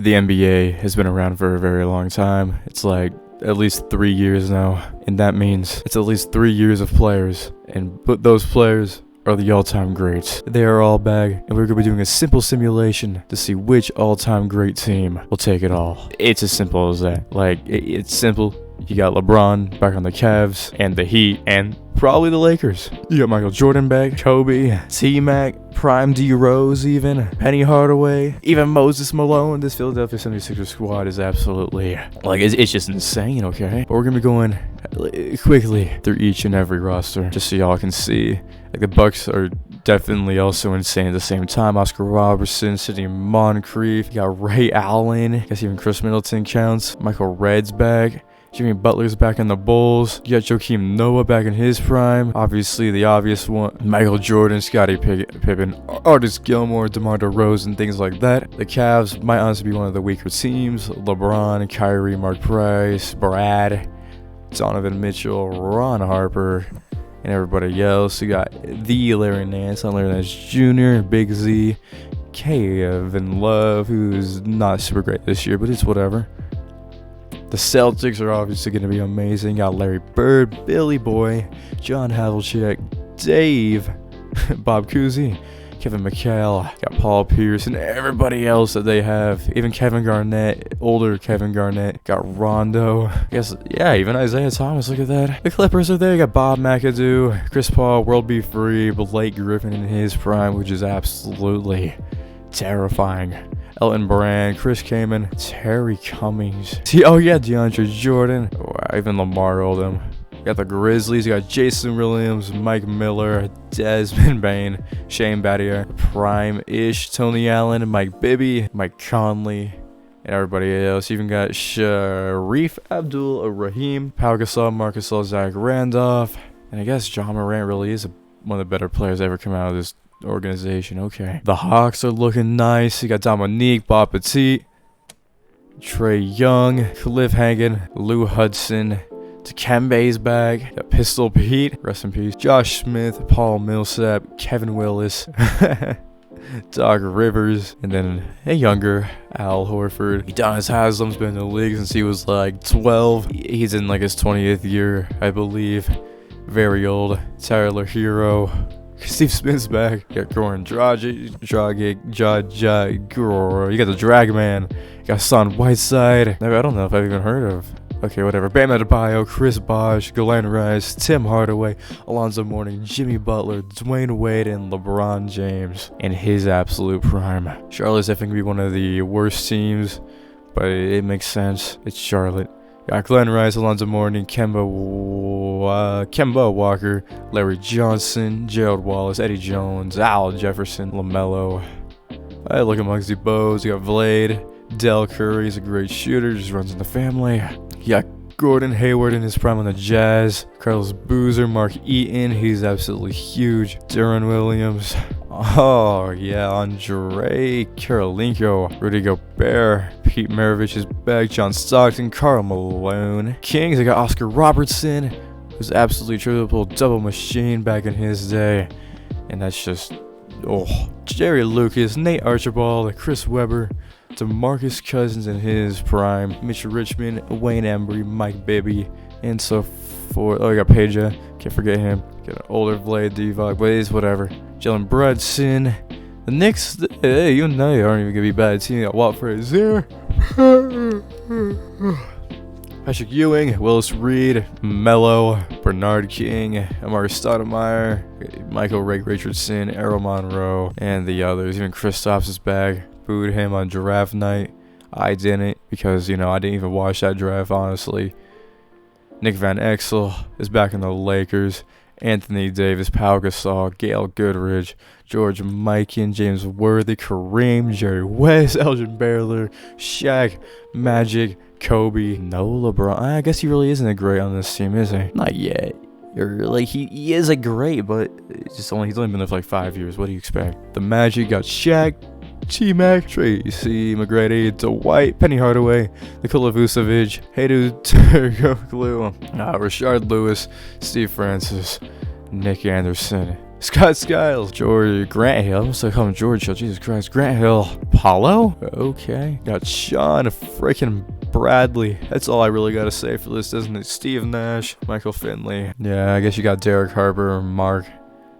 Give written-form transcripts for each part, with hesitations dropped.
The NBA has been around for a very long time. It's like at least 3 years now, and that means it's at least 3 years of players, but those players are the all-time greats. They are all back, and we're going to be doing a simple simulation to see which all-time great team will take it all. It's as simple as that. Like, it's simple. You got LeBron back on the Cavs, and the Heat, and probably the Lakers. You got Michael Jordan back, Kobe, T-Mac, Prime D-Rose even, Penny Hardaway, even Moses Malone. This Philadelphia 76ers squad is absolutely, like, it's just insane, okay? But we're going to be going quickly through each and every roster, just so y'all can see. Like, the Bucks are definitely also insane at the same time. Oscar Robertson, Sidney Moncrief, you got Ray Allen, I guess even Chris Middleton counts, Michael Redd's back. Jimmy Butler's back in the Bulls. You got Joakim Noah back in his prime. Obviously, the obvious one. Michael Jordan, Scottie Pippen, Artis Gilmore, DeMar DeRozan, things like that. The Cavs might honestly be one of the weaker teams. LeBron, Kyrie, Mark Price, Brad, Donovan Mitchell, Ron Harper, and everybody else. You got the Larry Nance, Larry Nance Jr., Big Z, Kevin Love, who's not super great this year, but it's whatever. The Celtics are obviously going to be amazing. Got Larry Bird, Billy Boy, John Havlicek, Dave, Bob Cousy, Kevin McHale, got Paul Pierce, and everybody else that they have. Even Kevin Garnett, older Kevin Garnett, got Rondo. I guess, yeah, even Isaiah Thomas, look at that. The Clippers are there. You got Bob McAdoo, Chris Paul, World Be Free, Blake Griffin in his prime, which is absolutely terrifying. Elton Brand, Chris Kaman, Terry Cummings. Oh yeah, DeAndre Jordan. Wow, even Lamar Odom. You got the Grizzlies. You got Jason Williams, Mike Miller, Desmond Bain, Shane Battier, Prime-ish, Tony Allen, Mike Bibby, Mike Conley, and everybody else. You even got Sharif Abdul-Rahim, Pau Gasol, Marcus Gasol, Zach Randolph, and I guess John Morant really is one of the better players to ever come out of this organization. Okay, the Hawks are looking nice. You got Dominique, Bob Petit, Trey Young, Cliff Hagan, Lou Hudson, Dikembe's back, got Pistol Pete, rest in peace, Josh Smith, Paul Millsap, Kevin Willis, Doc Rivers, and then a younger Al Horford. Udonis Haslem's been in the league since he was like 12. He's in like his 20th year, I believe. Very old. Tyler Hero, Steve Smith's back. You got Goran Dragic, you got the Drag Man. You got Son Whiteside. I don't know if I've even heard of. Okay, whatever. Bam Adebayo, Chris Bosh, Glenn Rice, Tim Hardaway, Alonzo Mourning, Jimmy Butler, Dwayne Wade, and LeBron James in his absolute prime. Charlotte's I think be one of the worst teams, but it makes sense. It's Charlotte. Got Glenn Rice, Alonzo Mourning, Kemba Walker, Larry Johnson, Gerald Wallace, Eddie Jones, Al Jefferson, LaMelo. I look at Muggsy Bogues. You got Vlade, Del Curry. He's a great shooter, just runs in the family. You got Gordon Hayward in his prime on the Jazz. Carlos Boozer, Mark Eaton. He's absolutely huge. Deron Williams. Oh, yeah, Andre Karolinko, Rudy Gobert, Pete Maravich is back, John Stockton, Karl Malone. Kings, I got Oscar Robertson, who's absolutely triple double machine back in his day. And that's just, Jerry Lucas, Nate Archibald, Chris Webber, DeMarcus Cousins in his prime, Mitch Richmond, Wayne Embry, Mike Bibby, and so forth. Oh, I got Peja, can't forget him. Got an older Vlade Divac, but it's whatever. Jalen Brunson. The Knicks, hey, you know you aren't even going to be bad team. You got Walt Frazier, Patrick Ewing, Willis Reed, Melo, Bernard King, Amari Stoudemire, Michael Ray Richardson, Errol Monroe, and the others. Even Kristaps is back. Booed him on draft night. I didn't because, I didn't even watch that draft, honestly. Nick Van Exel is back in the Lakers. Anthony Davis, Pau Gasol, Gail Goodrich, George Mikan, James Worthy, Kareem, Jerry West, Elgin Baylor, Shaq, Magic, Kobe, no LeBron. I guess he really isn't a great on this team, is he? Not yet. He is a great, but he's only been there for like 5 years. What do you expect? The Magic got Shaq, T-Mac, Tracy McGrady, Dwight, Penny Hardaway, Nikola Vucevic, Hedo Turkoglu, Rashard Lewis, Steve Francis, Nick Anderson, Scott Skiles, George Grant Hill. I almost like calling him George Hill. Jesus Christ, Grant Hill. Paulo? Okay. Got Sean freaking Bradley. That's all I really gotta say for this, isn't it? Steve Nash, Michael Finley. Yeah, I guess you got Derek Harper, Mark,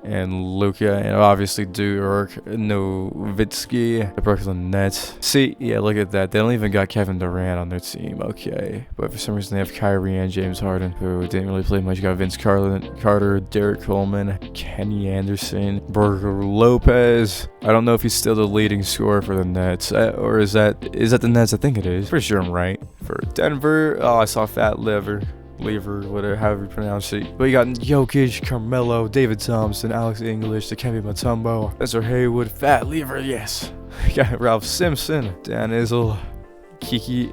and Luka, and obviously Dirk Nowitzki, the Brooklyn Nets. See, yeah, look at that. They don't even got Kevin Durant on their team. Okay, but for some reason they have Kyrie and James Harden, who didn't really play much. You got Vince Carter, Derek Coleman, Kenny Anderson, Burger Lopez. I don't know if he's still the leading scorer for the Nets, or is that the Nets? I think it is. Pretty sure I'm right. For Denver, oh, I saw Fat Lever, whatever, however you pronounce it. But you got Jokic, Carmelo, David Thompson, Alex English, Dikembe Mutombo, Spencer Haywood, Fat Lever, yes. You got Ralph Simpson, Dan Izzo, Kiki.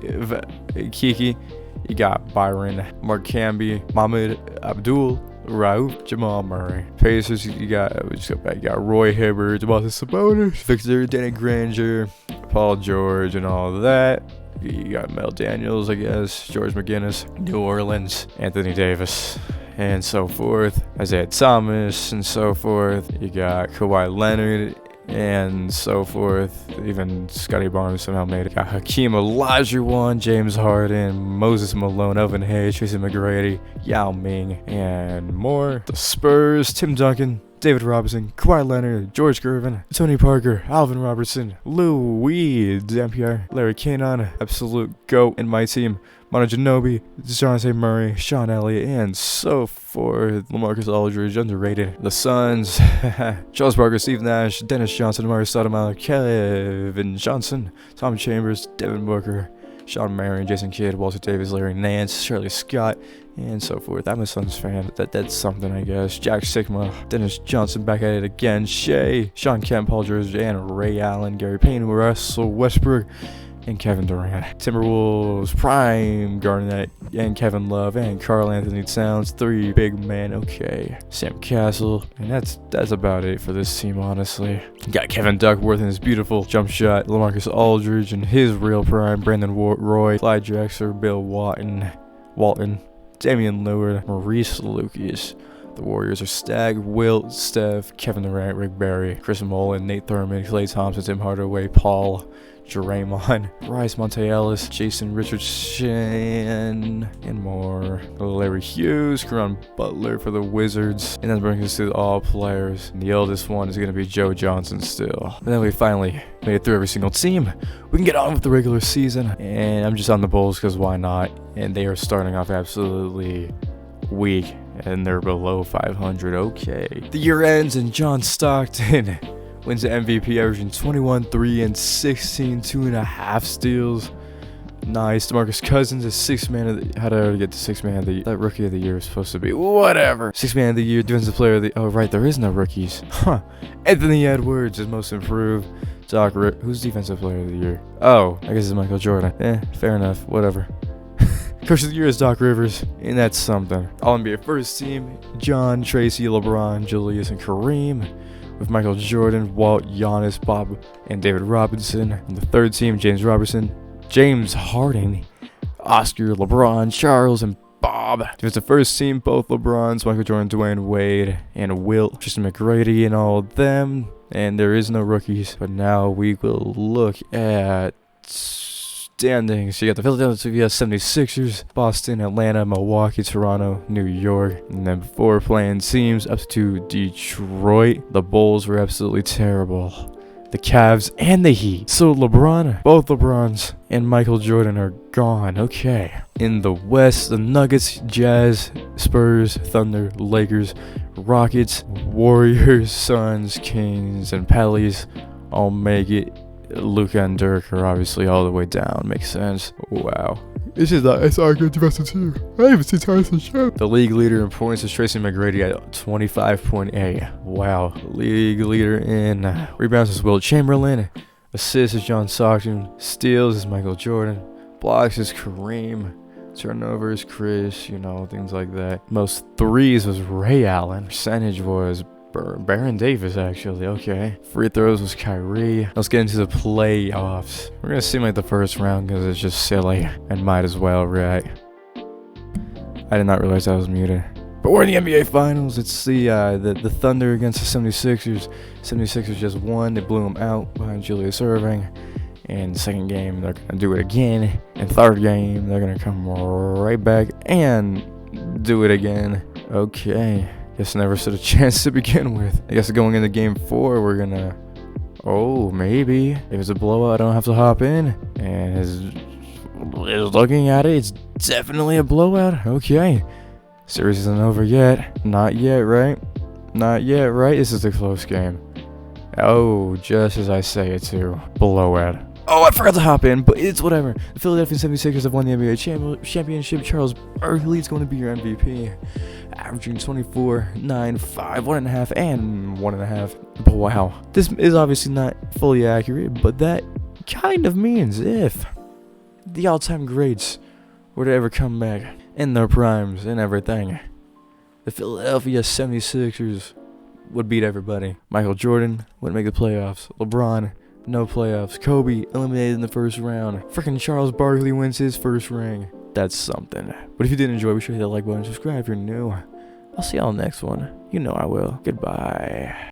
You got Byron, Mark Camby, Mahmoud Abdul, Rauf, Jamal Murray. Pacers, you got Roy Hibbert, Demontis Sabonis, Victor, Danny Granger, Paul George, and all of that. You got Mel Daniels, I guess, George McGinnis, New Orleans, Anthony Davis, and so forth. Isaiah Thomas, and so forth. You got Kawhi Leonard, and so forth. Even Scotty Barnes somehow made it. Got Hakeem Olajuwon, James Harden, Moses Malone, Elvin Hayes, Tracy McGrady, Yao Ming, and more. The Spurs, Tim Duncan, David Robinson, Kawhi Leonard, George Gervin, Tony Parker, Alvin Robertson, Louis Dampier, Larry Kanon, absolute GOAT in my team, Manu Ginobili, DeJounte Murray, Sean Elliott, and so forth. LaMarcus Aldridge, underrated. The Suns, Charles Barkley, Steve Nash, Dennis Johnson, Amari Stoudemire, Kevin Johnson, Tom Chambers, Devin Booker, Sean Marion, Jason Kidd, Walter Davis, Larry Nance, Shirley Scott, and so forth. I'm a Suns fan. That's something, I guess. Jack Sigma, Dennis Johnson back at it again. Shea, Sean Kemp, Paul George, and Ray Allen, Gary Payne, Russell Westbrook, and Kevin Durant. Timberwolves, Prime, Garnett, and Kevin Love, and Karl Anthony Towns. 3 big men. Okay. Sam Castle, and that's about it for this team, honestly. You got Kevin Duckworth and his beautiful jump shot. LaMarcus Aldridge and his real prime. Brandon Roy, Clyde Drexler, Bill Walton, Damian Lillard, Maurice Lucas. The Warriors are stacked. Wilt, Steph, Kevin Durant, Rick Barry, Chris Mullin, Nate Thurman, Klay Thompson, Tim Hardaway, Paul, Draymond, Bryce Monte Ellis, Jason Richardson, and more. Larry Hughes, Caron Butler for the Wizards. And that brings us to all players. And the oldest one is going to be Joe Johnson still. And then we finally made it through every single team. We can get on with the regular season. And I'm just on the Bulls because why not? And they are starting off absolutely weak. And they're below 500. Okay. The year ends and John Stockton wins the MVP, averaging 21, 3, and 16, 2.5 steals. Nice. DeMarcus Cousins is 6th man of the... How did I already get to 6th man of the... That rookie of the year is supposed to be... Whatever. 6th man of the year, defensive player of the... Oh, right. There is no rookies. Huh. Anthony Edwards is most improved. Who's defensive player of the year? Oh, I guess it's Michael Jordan. Fair enough. Whatever. Coach of the year is Doc Rivers, and that's something. All-NBA first team, John, Tracy, LeBron, Julius, and Kareem. With Michael Jordan, Walt, Giannis, Bob, and David Robinson. And the third team, James Robertson, James Harden, Oscar, LeBron, Charles, and Bob. There's the first team, both LeBrons, Michael Jordan, Dwayne Wade, and Wilt, Tristan McGrady, and all of them. And there is no rookies. But now we will look at standings. You got the Philadelphia 76ers, Boston, Atlanta, Milwaukee, Toronto, New York. And then before playing teams up to Detroit, the Bulls were absolutely terrible. The Cavs and the Heat. So LeBron, both LeBrons, and Michael Jordan are gone. Okay. In the West, the Nuggets, Jazz, Spurs, Thunder, Lakers, Rockets, Warriors, Suns, Kings, and Pellies all make it. Luka and Dirk are obviously all the way down. Makes sense. Wow. It's our good defensive team. I haven't seen Tyson show. The league leader in points is Tracy McGrady at 25.8. Wow. League leader in rebounds is Wilt Chamberlain. Assists is John Stockton. Steals is Michael Jordan. Blocks is Kareem. Turnovers, Chris, things like that. Most threes was Ray Allen. Percentage was Baron Davis, actually. Okay. Free throws was Kyrie. Let's get into the playoffs. We're gonna simulate the first round because it's just silly and might as well, right? I did not realize I was muted. But we're in the NBA Finals. It's the Thunder against the 76ers. 76ers just won. They blew them out behind Julius Erving. And second game, they're going to do it again. And third game, they're going to come right back and do it again. Okay. Guess never stood a chance to begin with. I guess going into game 4, we're going to... Oh, maybe. If it's a blowout, I don't have to hop in. And is looking at it, it's definitely a blowout. Okay. Series isn't over yet. Not yet, right? Not yet, right? This is a close game. Oh, just as I say it too. Blowout. Oh, I forgot to hop in, but it's whatever. The Philadelphia 76ers have won the NBA championship. Charles Barkley is going to be your MVP. Averaging 24, 9, 5, 1.5, and 1.5. But wow. This is obviously not fully accurate, but that kind of means if the all-time greats were to ever come back in their primes and everything, the Philadelphia 76ers would beat everybody. Michael Jordan wouldn't make the playoffs. LeBron, no playoffs. Kobe eliminated in the first round. Freaking Charles Barkley wins his first ring. That's something. But if you did enjoy, be sure to hit that like button, subscribe if you're new. I'll see y'all next one. You know I will. Goodbye.